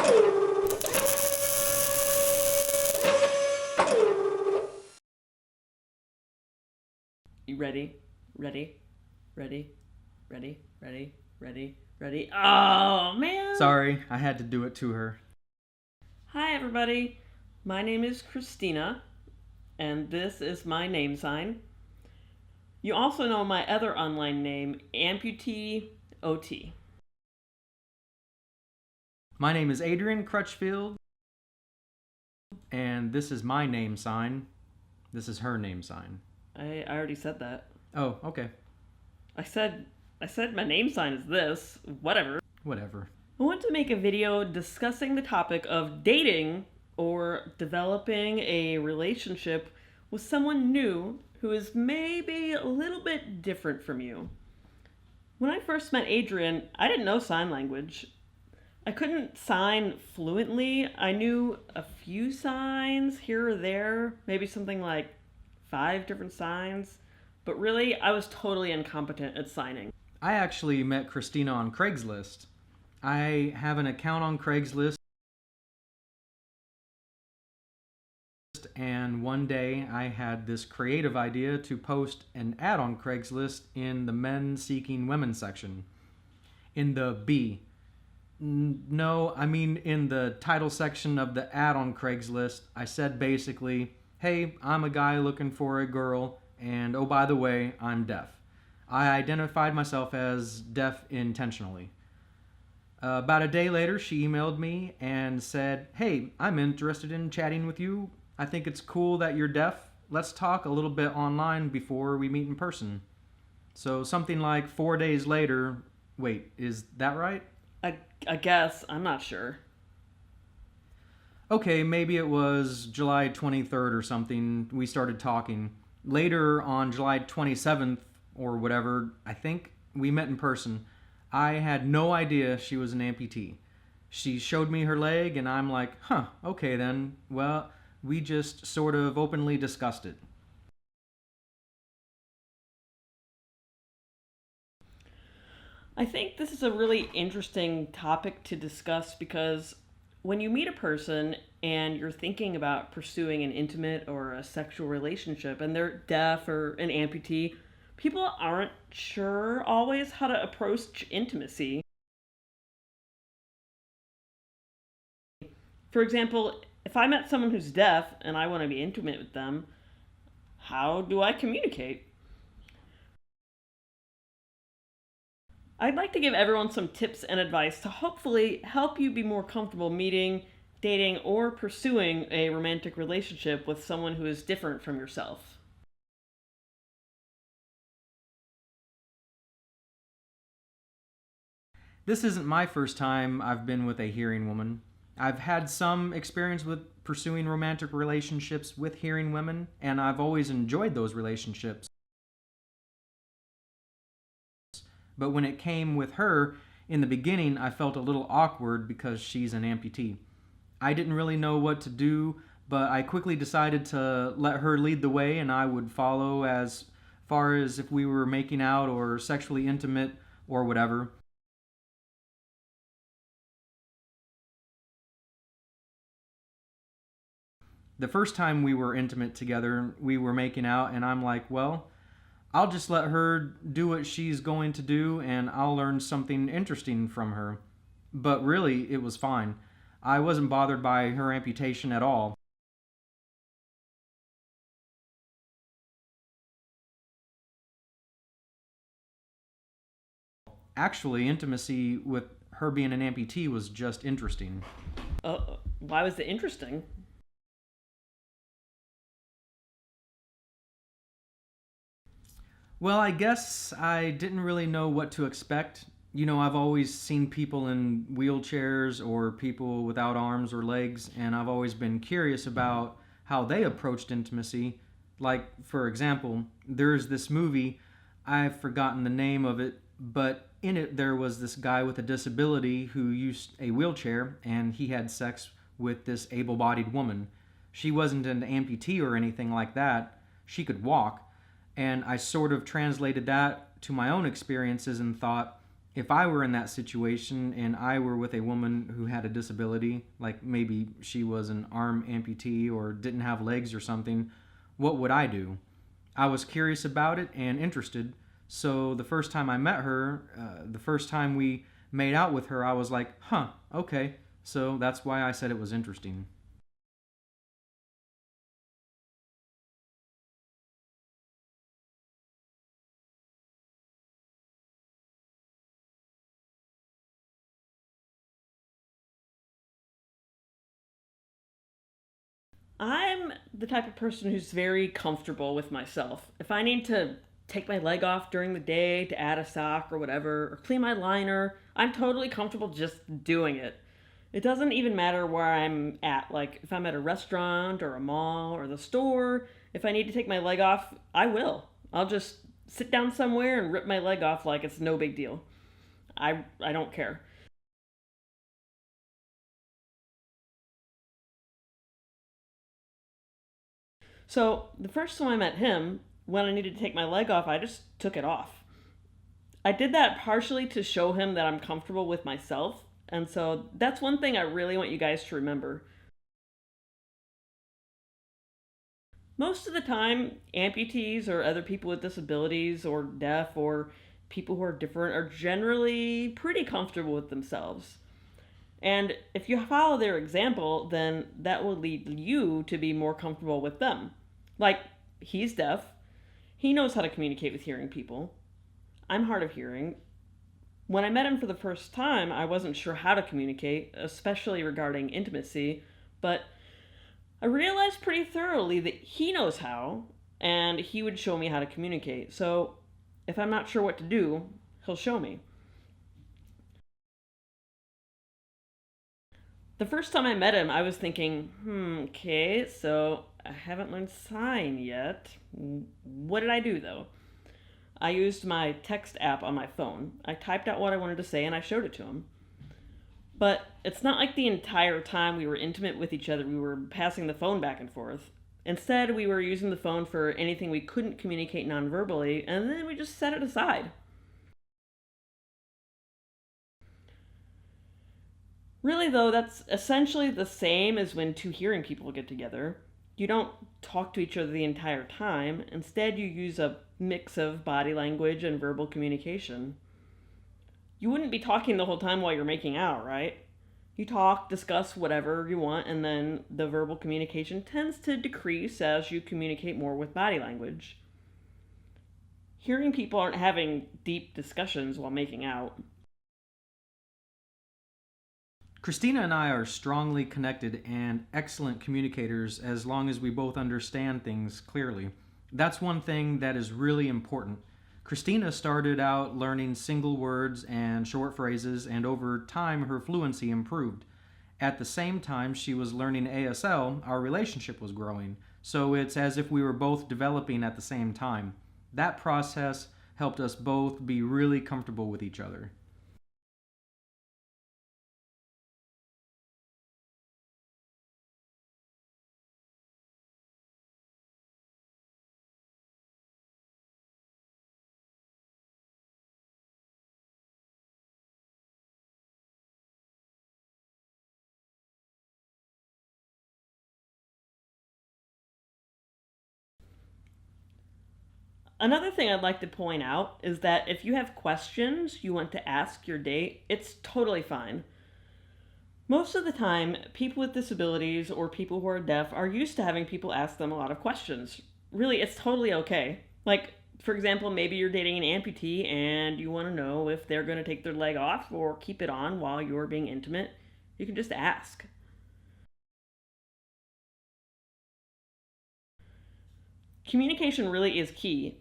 You ready? Ready? Ready? Ready? Ready? Ready? Ready? Oh, man! Sorry, I had to do it to her. Hi, everybody. My name is Christina, and this is my name sign. You also know my other online name, AmputeeOT. My name is Adrian Crutchfield, and this is my name sign. This is her name sign. I already said that. Oh, okay. I said my name sign is this. Whatever. Whatever. I want to make a video discussing the topic of dating or developing a relationship with someone new who is maybe a little bit different from you. When I first met Adrian, I didn't know sign language. I couldn't sign fluently. I knew a few signs here or there, maybe something like 5 different signs, but really I was totally incompetent at signing. I actually met Christina on Craigslist. I have an account on Craigslist, and one day I had this creative idea to post an ad on Craigslist in the men seeking women section. In the B. No, I mean in the title section of the ad on Craigslist, I said basically, hey, I'm a guy looking for a girl, and oh, by the way, I'm deaf. I identified myself as deaf intentionally. About a day later, she emailed me and said, hey, I'm interested in chatting with you. I think it's cool that you're deaf. Let's talk a little bit online before we meet in person. So something like 4 days later, wait, is that right? I guess, I'm not sure. Okay, maybe it was July 23rd or something, we started talking. Later on July 27th or whatever, I think, we met in person. I had no idea she was an amputee. She showed me her leg and I'm like, huh, okay then. Well, we just sort of openly discussed it. I think this is a really interesting topic to discuss because when you meet a person and you're thinking about pursuing an intimate or a sexual relationship and they're deaf or an amputee, people aren't sure always how to approach intimacy. For example, if I met someone who's deaf and I want to be intimate with them, how do I communicate? I'd like to give everyone some tips and advice to hopefully help you be more comfortable meeting, dating, or pursuing a romantic relationship with someone who is different from yourself. This isn't my first time I've been with a hearing woman. I've had some experience with pursuing romantic relationships with hearing women, and I've always enjoyed those relationships. But when it came with her, in the beginning I felt a little awkward because she's an amputee. I didn't really know what to do, but I quickly decided to let her lead the way and I would follow as far as if we were making out or sexually intimate or whatever. The first time we were intimate together, we were making out, and I'm like, well, I'll just let her do what she's going to do, and I'll learn something interesting from her. But really, it was fine. I wasn't bothered by her amputation at all. Actually, intimacy with her being an amputee was just interesting. Why was it interesting? Well, I guess I didn't really know what to expect. You know, I've always seen people in wheelchairs or people without arms or legs, and I've always been curious about how they approached intimacy. Like, for example, there's this movie, I've forgotten the name of it, but in it there was this guy with a disability who used a wheelchair, and he had sex with this able-bodied woman. She wasn't an amputee or anything like that. She could walk. And I sort of translated that to my own experiences and thought, If I were in that situation and I were with a woman who had a disability, like maybe she was an arm amputee or didn't have legs or something, what would I do? I was curious about it and interested. So the first time I met her, the first time we made out with her, I was like, huh, okay. So that's why I said it was interesting. I'm the type of person who's very comfortable with myself. If I need to take my leg off during the day to add a sock or whatever, or clean my liner, I'm totally comfortable just doing it. It doesn't even matter where I'm at. Like, if I'm at a restaurant or a mall or the store, if I need to take my leg off, I will. I'll just sit down somewhere and rip my leg off like it's no big deal. I don't care. So, the first time I met him, when I needed to take my leg off, I just took it off. I did that partially to show him that I'm comfortable with myself. And so that's one thing I really want you guys to remember. Most of the time, amputees or other people with disabilities or deaf or people who are different are generally pretty comfortable with themselves. And if you follow their example, then that will lead you to be more comfortable with them. Like, he's deaf, he knows how to communicate with hearing people. I'm hard of hearing. When I met him for the first time, I wasn't sure how to communicate, especially regarding intimacy, but I realized pretty thoroughly that he knows how, and he would show me how to communicate. So if I'm not sure what to do, he'll show me. The first time I met him, I was thinking, okay, so I haven't learned sign yet. What did I do though? I used my text app on my phone. I typed out what I wanted to say and I showed it to him. But it's not like the entire time we were intimate with each other, we were passing the phone back and forth. Instead, we were using the phone for anything we couldn't communicate non-verbally, and then we just set it aside. Really, though, that's essentially the same as when two hearing people get together. You don't talk to each other the entire time. Instead, you use a mix of body language and verbal communication. You wouldn't be talking the whole time while you're making out, right? You talk, discuss whatever you want, and then the verbal communication tends to decrease as you communicate more with body language. Hearing people aren't having deep discussions while making out. Christina and I are strongly connected and excellent communicators as long as we both understand things clearly. That's one thing that is really important. Christina started out learning single words and short phrases, and over time her fluency improved. At the same time she was learning ASL, our relationship was growing. So it's as if we were both developing at the same time. That process helped us both be really comfortable with each other. Another thing I'd like to point out is that if you have questions you want to ask your date, it's totally fine. Most of the time, people with disabilities or people who are deaf are used to having people ask them a lot of questions. Really, it's totally okay. Like, for example, maybe you're dating an amputee and you want to know if they're going to take their leg off or keep it on while you're being intimate. You can just ask. Communication really is key.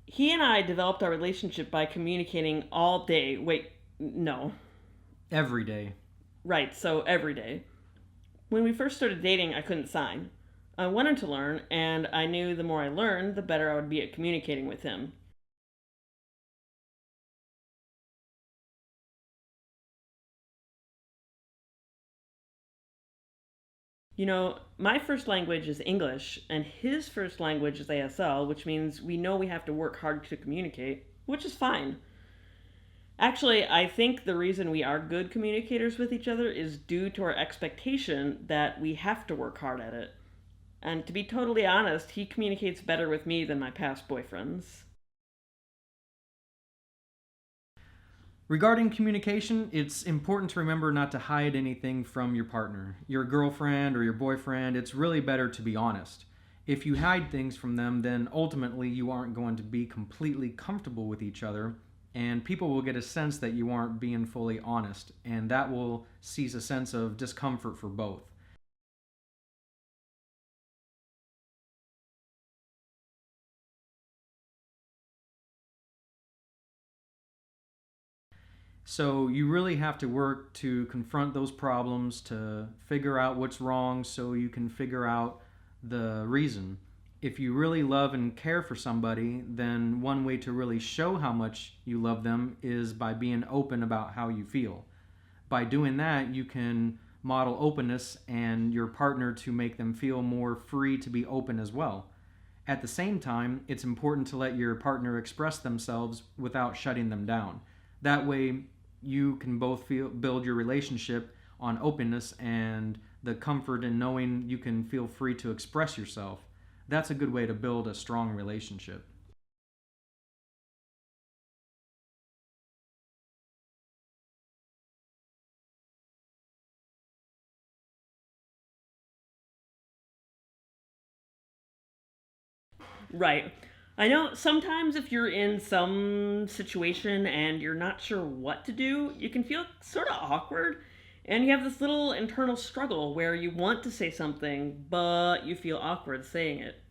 He and I developed our relationship by communicating all day. Wait, no. Every day. Right, so every day. When we first started dating, I couldn't sign. I wanted to learn, and I knew the more I learned, the better I would be at communicating with him. You know, my first language is English, and his first language is ASL, which means we know we have to work hard to communicate, which is fine. Actually, I think the reason we are good communicators with each other is due to our expectation that we have to work hard at it. And to be totally honest, he communicates better with me than my past boyfriends. Regarding communication, it's important to remember not to hide anything from your partner, your girlfriend or your boyfriend. It's really better to be honest. If you hide things from them, then ultimately you aren't going to be completely comfortable with each other, and people will get a sense that you aren't being fully honest, and that will seize a sense of discomfort for both. So you really have to work to confront those problems, to figure out what's wrong so you can figure out the reason. If you really love and care for somebody, then one way to really show how much you love them is by being open about how you feel. By doing that, you can model openness and your partner to make them feel more free to be open as well. At the same time, it's important to let your partner express themselves without shutting them down. That way, you can both build your relationship on openness and the comfort in knowing you can feel free to express yourself. That's a good way to build a strong relationship. Right. I know sometimes if you're in some situation and you're not sure what to do, you can feel sort of awkward. And you have this little internal struggle where you want to say something, but you feel awkward saying it.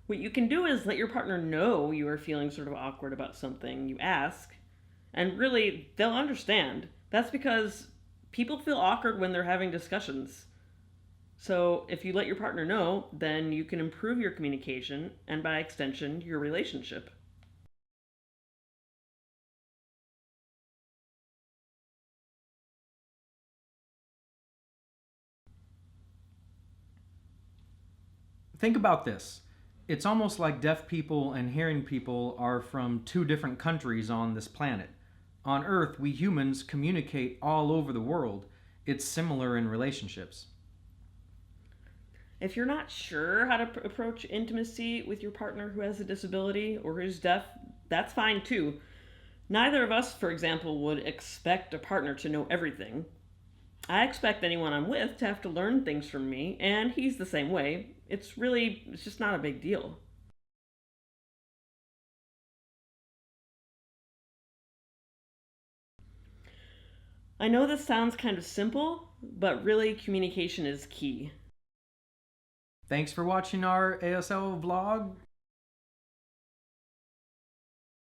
What you can do is let your partner know you are feeling sort of awkward about something you ask, and really, they'll understand. That's because people feel awkward when they're having discussions. So, if you let your partner know, then you can improve your communication and by extension, your relationship. Think about this. It's almost like deaf people and hearing people are from two different countries on this planet. On Earth, we humans communicate all over the world. It's similar in relationships. If you're not sure how to approach intimacy with your partner who has a disability or who's deaf, that's fine too. Neither of us, for example, would expect a partner to know everything. I expect anyone I'm with to have to learn things from me, and he's the same way. It's just not a big deal. I know this sounds kind of simple, but really communication is key. Thanks for watching our ASL vlog.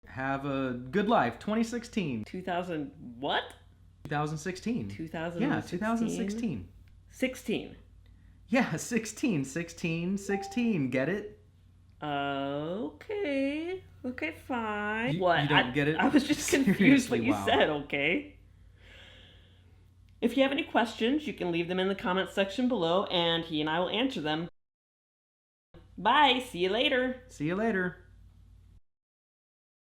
Have a good life. 2016. 2000 what? 2016. 2016? Yeah, 2016. 16. Yeah, 16. Get it? Okay. Okay, fine. You don't get it? I was just confused what Seriously, you wow. said, okay? If you have any questions, you can leave them in the comments section below, and he and I will answer them. Bye. See you later. See you later.